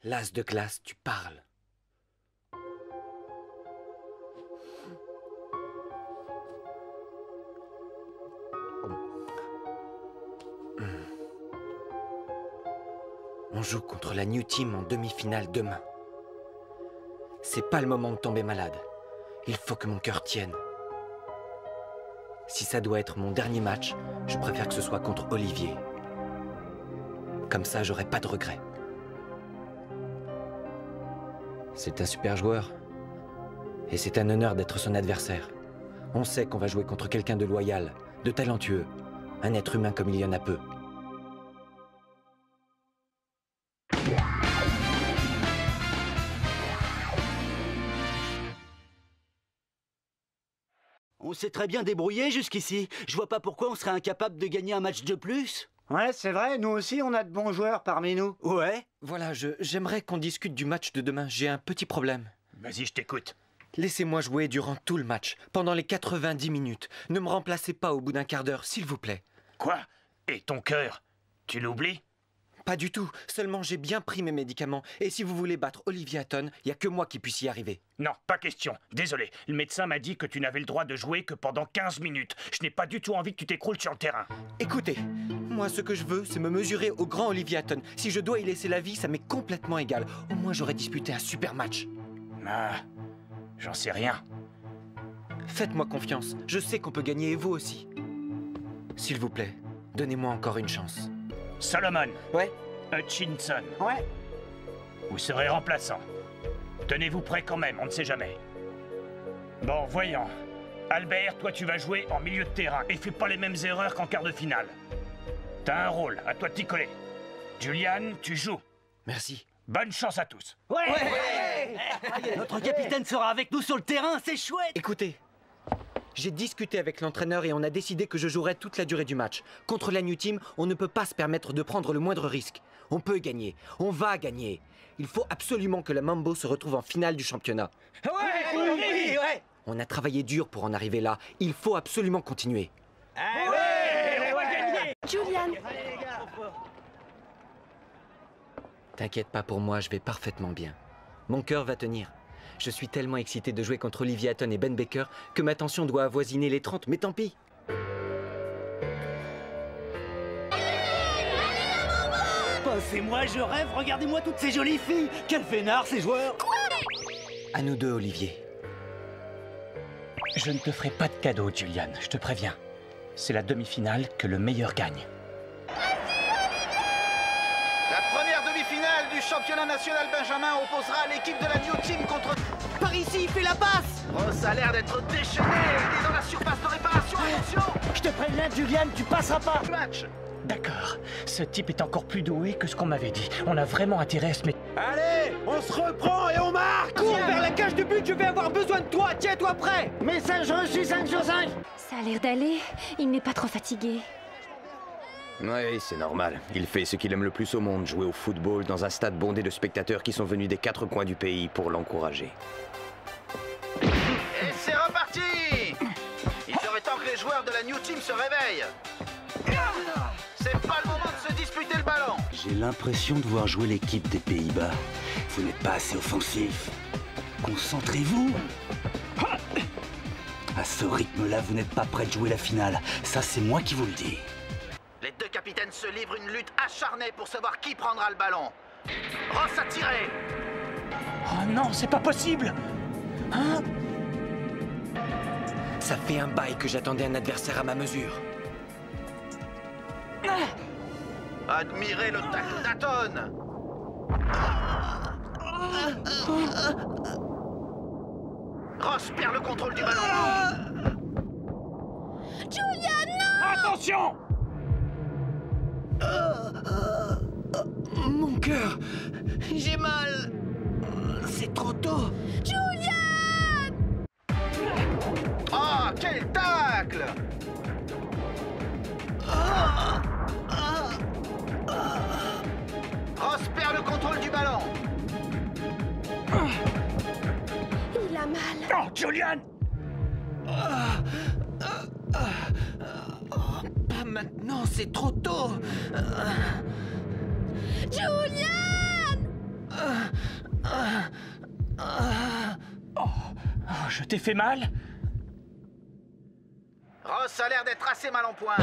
L'as de glace, tu parles. On joue contre la New Team en demi-finale demain. C'est pas le moment de tomber malade. Il faut que mon cœur tienne. Si ça doit être mon dernier match, je préfère que ce soit contre Olivier. Comme ça, j'aurai pas de regrets. C'est un super joueur. Et c'est un honneur d'être son adversaire. On sait qu'on va jouer contre quelqu'un de loyal, de talentueux. Un être humain comme il y en a peu. On s'est très bien débrouillé jusqu'ici. Je vois pas pourquoi on serait incapable de gagner un match de plus. Ouais, c'est vrai, nous aussi on a de bons joueurs parmi nous. Ouais. Voilà, j'aimerais qu'on discute du match de demain. J'ai un petit problème. Vas-y, je t'écoute. Laissez-moi jouer durant tout le match, pendant les 90 minutes. Ne me remplacez pas au bout d'un quart d'heure, s'il vous plaît. Quoi? Et ton cœur? Tu l'oublies? Pas du tout, seulement j'ai bien pris mes médicaments. Et si vous voulez battre Olivier Hatton, il n'y a que moi qui puisse y arriver. Non, pas question. Désolé, le médecin m'a dit que tu n'avais le droit de jouer que pendant 15 minutes. Je n'ai pas du tout envie que tu t'écroules sur le terrain. Écoutez, moi ce que je veux, c'est me mesurer au grand Olivier Hatton. Si je dois y laisser la vie, ça m'est complètement égal. Au moins j'aurais disputé un super match. Ah, j'en sais rien. Faites-moi confiance, je sais qu'on peut gagner et vous aussi. S'il vous plaît, donnez-moi encore une chance. Solomon. Ouais? Hutchinson. Ouais. Vous serez remplaçant. Tenez-vous prêts quand même, on ne sait jamais. Bon, voyons. Albert, toi tu vas jouer en milieu de terrain et fais pas les mêmes erreurs qu'en quart de finale. T'as un rôle, à toi de t'y coller. Julian, tu joues. Merci. Bonne chance à tous. Ouais. Notre capitaine sera avec nous sur le terrain, c'est chouette. Écoutez, j'ai discuté avec l'entraîneur et on a décidé que je jouerais toute la durée du match. Contre la New Team, on ne peut pas se permettre de prendre le moindre risque. On peut gagner, on va gagner. Il faut absolument que la Mambo se retrouve en finale du championnat. Ouais. On a travaillé dur pour en arriver là. Il faut absolument continuer. Julian, T'inquiète pas pour moi, je vais parfaitement bien. Mon cœur va tenir. Je suis tellement excité de jouer contre Olivier Hatton et Ben Baker que ma tension doit avoisiner les 30, mais tant pis. Passez-moi, je rêve, regardez-moi toutes ces jolies filles. Quel fainéant ces joueurs. À nous deux, Olivier. Je ne te ferai pas de cadeau, Julian, je te préviens. C'est la demi-finale que le meilleur gagne. La première demi-finale du championnat national Benjamin opposera l'équipe de la New Team contre... Par ici, fais la passe. Ross a l'air d'être déchaîné, il est dans la surface de réparation, attention! Je te préviens, Julian, tu passeras pas. Match! D'accord, ce type est encore plus doué que ce qu'on m'avait dit. On a vraiment intérêt à se mettre... Allez, on se reprend et on marque. Cours vers la cage de but, je vais avoir besoin de toi, tiens-toi prêt. Message reçu 5 sur 5. ça a l'air d'aller. Il n'est pas trop fatigué. Oui, c'est normal. Il fait ce qu'il aime le plus au monde, jouer au football dans un stade bondé de spectateurs qui sont venus des 4 coins du pays pour l'encourager. Et c'est reparti! Il serait temps que les joueurs de la New Team se réveillent. C'est pas le moment de se disputer le ballon. J'ai l'impression de voir jouer l'équipe des Pays-Bas. Vous n'êtes pas assez offensif. Concentrez-vous. À ce rythme-là, vous n'êtes pas prêt de jouer la finale. Ça, c'est moi qui vous le dis. Les deux capitaines se livrent une lutte acharnée pour savoir qui prendra le ballon. Ross a tiré. Oh non, c'est pas possible! Hein? Ça fait un bail que j'attendais un adversaire à ma mesure. Admirez le tacle d'Hatton. Ross perd le contrôle du ballon. Attention! Mon cœur, j'ai mal. C'est trop tôt. Ah, quel tacle! Ross perd le contrôle du ballon. Il a mal. Oh, Julian! Pas maintenant, c'est trop tôt. Julian! Je t'ai fait mal? Ross a l'air d'être assez mal en point.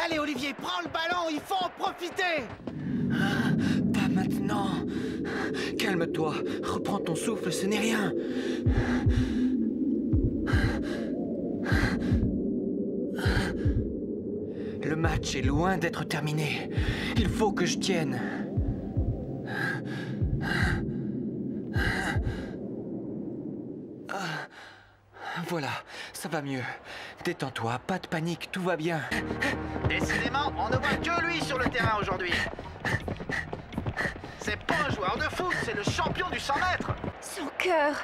Allez, Olivier, prends le ballon, il faut en profiter. Pas maintenant. Calme-toi, reprends ton souffle, ce n'est rien. Le match est loin d'être terminé. Il faut que je tienne. Voilà, ça va mieux. Détends-toi, pas de panique, tout va bien. Décidément, on ne voit que lui sur le terrain aujourd'hui. C'est pas un joueur de foot, c'est le champion du 100 mètres. Son cœur.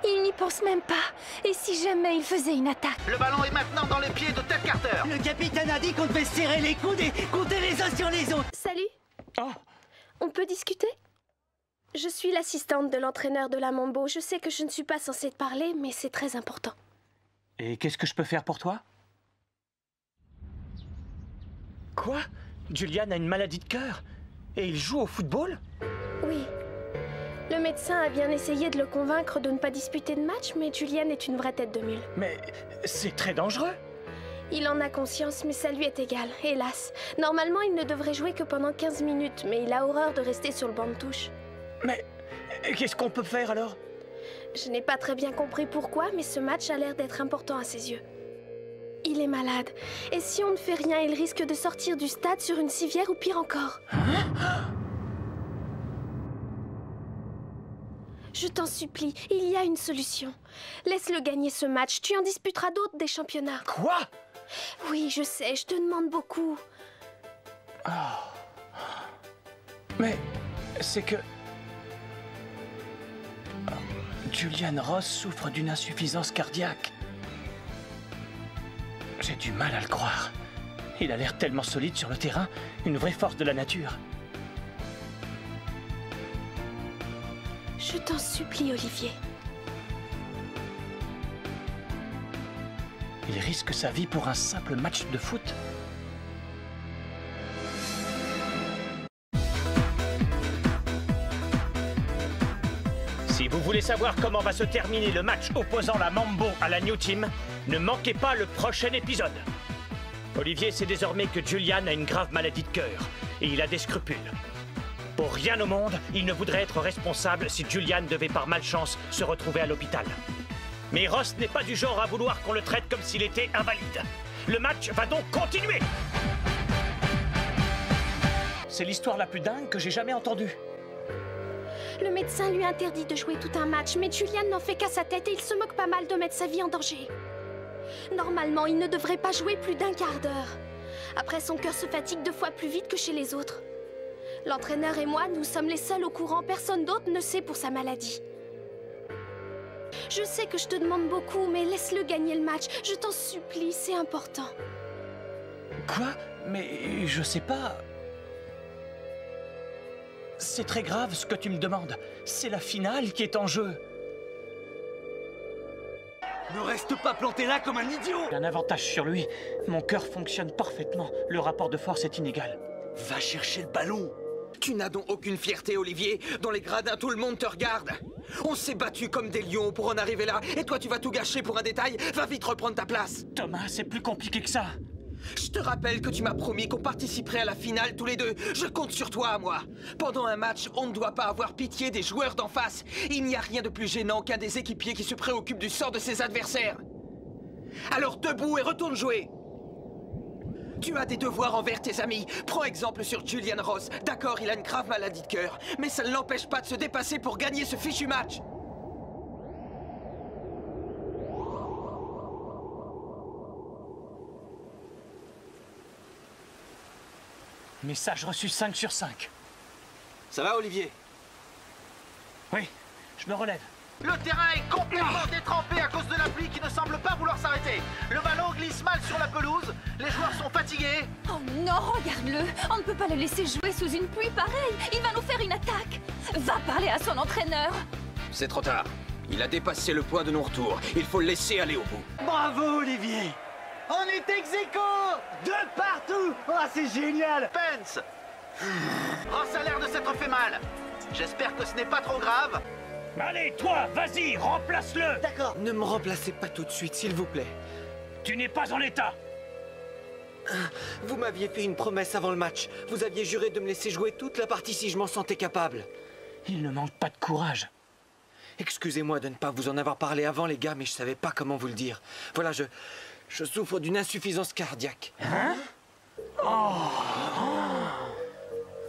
Il n'y pense même pas. Et si jamais il faisait une attaque? Le ballon est maintenant dans les pieds de Ted Carter. Le capitaine a dit qu'on devait serrer les coudes et compter les uns sur les autres. Salut. Oh. On peut discuter? Je suis l'assistante de l'entraîneur de la Mambo. Je sais que je ne suis pas censée te parler, mais c'est très important. Et qu'est-ce que je peux faire pour toi? Quoi? Julian a une maladie de cœur? Et il joue au football? Oui. Le médecin a bien essayé de le convaincre de ne pas disputer de match, mais Julian est une vraie tête de mule. Mais c'est très dangereux. Il en a conscience, mais ça lui est égal, hélas. Normalement, il ne devrait jouer que pendant 15 minutes, mais il a horreur de rester sur le banc de touche. Mais qu'est-ce qu'on peut faire alors? Je n'ai pas très bien compris pourquoi, mais ce match a l'air d'être important à ses yeux. Il est malade, et si on ne fait rien, il risque de sortir du stade sur une civière ou pire encore. Je t'en supplie, il y a une solution. Laisse-le gagner ce match, tu en disputeras d'autres des championnats. Quoi? Oui, je sais, je te demande beaucoup. Mais c'est que... Julian Ross souffre d'une insuffisance cardiaque. J'ai du mal à le croire. Il a l'air tellement solide sur le terrain, une vraie force de la nature. Je t'en supplie, Olivier. Il risque sa vie pour un simple match de foot. Si vous voulez savoir comment va se terminer le match opposant la Mambo à la New Team, ne manquez pas le prochain épisode. Olivier sait désormais que Julian a une grave maladie de cœur et il a des scrupules. Pour rien au monde, il ne voudrait être responsable si Julian devait par malchance se retrouver à l'hôpital. Mais Ross n'est pas du genre à vouloir qu'on le traite comme s'il était invalide. Le match va donc continuer. C'est l'histoire la plus dingue que j'ai jamais entendue. Le médecin lui interdit de jouer tout un match, mais Julian n'en fait qu'à sa tête et il se moque pas mal de mettre sa vie en danger. Normalement, il ne devrait pas jouer plus d'un quart d'heure. Après, son cœur se fatigue 2 fois plus vite que chez les autres. L'entraîneur et moi, nous sommes les seuls au courant, personne d'autre ne sait pour sa maladie. Je sais que je te demande beaucoup, mais laisse-le gagner le match. Je t'en supplie, c'est important. Quoi? Mais je sais pas... C'est très grave ce que tu me demandes. C'est la finale qui est en jeu. Ne reste pas planté là comme un idiot. J'ai un avantage sur lui. Mon cœur fonctionne parfaitement. Le rapport de force est inégal. Va chercher le ballon. Tu n'as donc aucune fierté, Olivier. Dans les gradins, tout le monde te regarde. On s'est battus comme des lions pour en arriver là. Et toi, tu vas tout gâcher pour un détail? Va vite reprendre ta place. Thomas, c'est plus compliqué que ça. Je te rappelle que tu m'as promis qu'on participerait à la finale tous les deux. Je compte sur toi, moi. Pendant un match, on ne doit pas avoir pitié des joueurs d'en face. Il n'y a rien de plus gênant qu'un des équipiers qui se préoccupe du sort de ses adversaires. Alors debout et retourne jouer. Tu as des devoirs envers tes amis. Prends exemple sur Julian Ross. D'accord, il a une grave maladie de cœur, mais ça ne l'empêche pas de se dépasser pour gagner ce fichu match. Message reçu 5 sur 5. Ça va, Olivier? Oui, je me relève. Le terrain est complètement détrempé à cause de la pluie qui ne semble pas vouloir s'arrêter. Le ballon glisse mal sur la pelouse, les joueurs sont fatigués. Oh non, regarde-le. On ne peut pas le laisser jouer sous une pluie pareille. Il va nous faire une attaque. Va parler à son entraîneur. C'est trop tard. Il a dépassé le point de non-retour. Il faut le laisser aller au bout. Bravo, Olivier. On est ex-aequo de partout. Oh, c'est génial. Pence Ross a l'air de s'être fait mal. J'espère que ce n'est pas trop grave. Allez, toi, vas-y, remplace-le. D'accord. Ne me remplacez pas tout de suite, s'il vous plaît. Tu n'es pas en état. Vous m'aviez fait une promesse avant le match. Vous aviez juré de me laisser jouer toute la partie si je m'en sentais capable. Il ne manque pas de courage. Excusez-moi de ne pas vous en avoir parlé avant, les gars, mais je savais pas comment vous le dire. Voilà, je souffre d'une insuffisance cardiaque. Hein?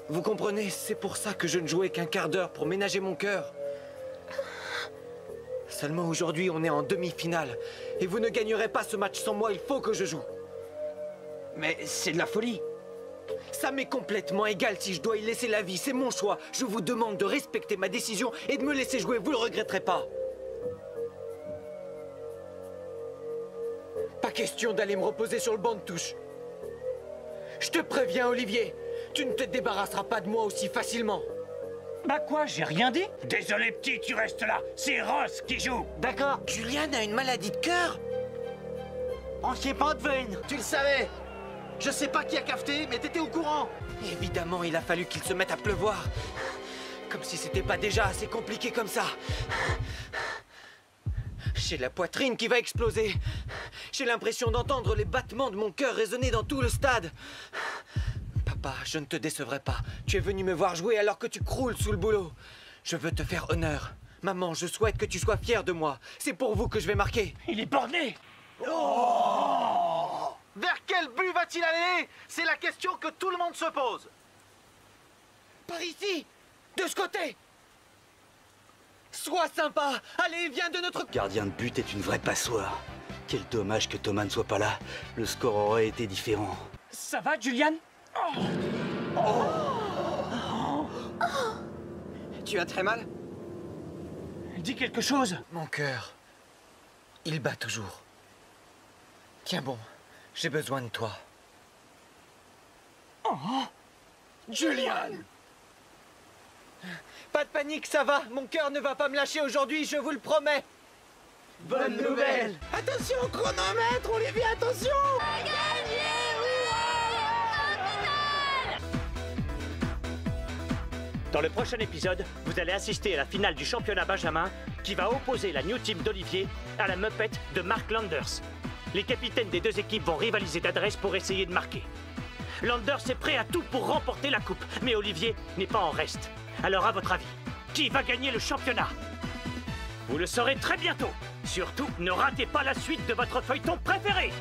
Vous comprenez, c'est pour ça que je ne jouais qu'un quart d'heure pour ménager mon cœur. Seulement aujourd'hui, on est en demi-finale. Et vous ne gagnerez pas ce match sans moi, il faut que je joue. Mais c'est de la folie. Ça m'est complètement égal si je dois y laisser la vie, c'est mon choix. Je vous demande de respecter ma décision et de me laisser jouer, vous le regretterez pas. Pas question d'aller me reposer sur le banc de touche. Je te préviens, Olivier, tu ne te débarrasseras pas de moi aussi facilement. Bah quoi, j'ai rien dit? Désolé petit, tu restes là. C'est Ross qui joue. D'accord. Julian a une maladie de cœur? On s'y est pas devine. Tu le savais. Je sais pas qui a cafeté, mais t'étais au courant. Évidemment, il a fallu qu'il se mette à pleuvoir. Comme si c'était pas déjà assez compliqué comme ça. J'ai la poitrine qui va exploser. J'ai l'impression d'entendre les battements de mon cœur résonner dans tout le stade. Papa, je ne te décevrai pas. Tu es venu me voir jouer alors que tu croules sous le boulot. Je veux te faire honneur. Maman, je souhaite que tu sois fière de moi. C'est pour vous que je vais marquer. Il est borné. Vers quel but va-t-il aller? C'est la question que tout le monde se pose. Par ici! De ce côté! Sois sympa! Allez, viens de notre... Gardien de but est une vraie passoire. Quel dommage que Thomas ne soit pas là. Le score aurait été différent. Ça va, Julian? Tu as très mal? Dis quelque chose. Mon cœur, il bat toujours. Tiens bon, j'ai besoin de toi. Julian! Pas de panique, ça va. Mon cœur ne va pas me lâcher aujourd'hui, je vous le promets. Bonne nouvelle. Attention au chronomètre, Olivier, attention. Dans le prochain épisode, vous allez assister à la finale du championnat Benjamin qui va opposer la New Team d'Olivier à la Muppet de Mark Landers. Les capitaines des deux équipes vont rivaliser d'adresse pour essayer de marquer. Landers est prêt à tout pour remporter la coupe, mais Olivier n'est pas en reste. Alors à votre avis, qui va gagner le championnat? Vous le saurez très bientôt. Surtout, ne ratez pas la suite de votre feuilleton préféré.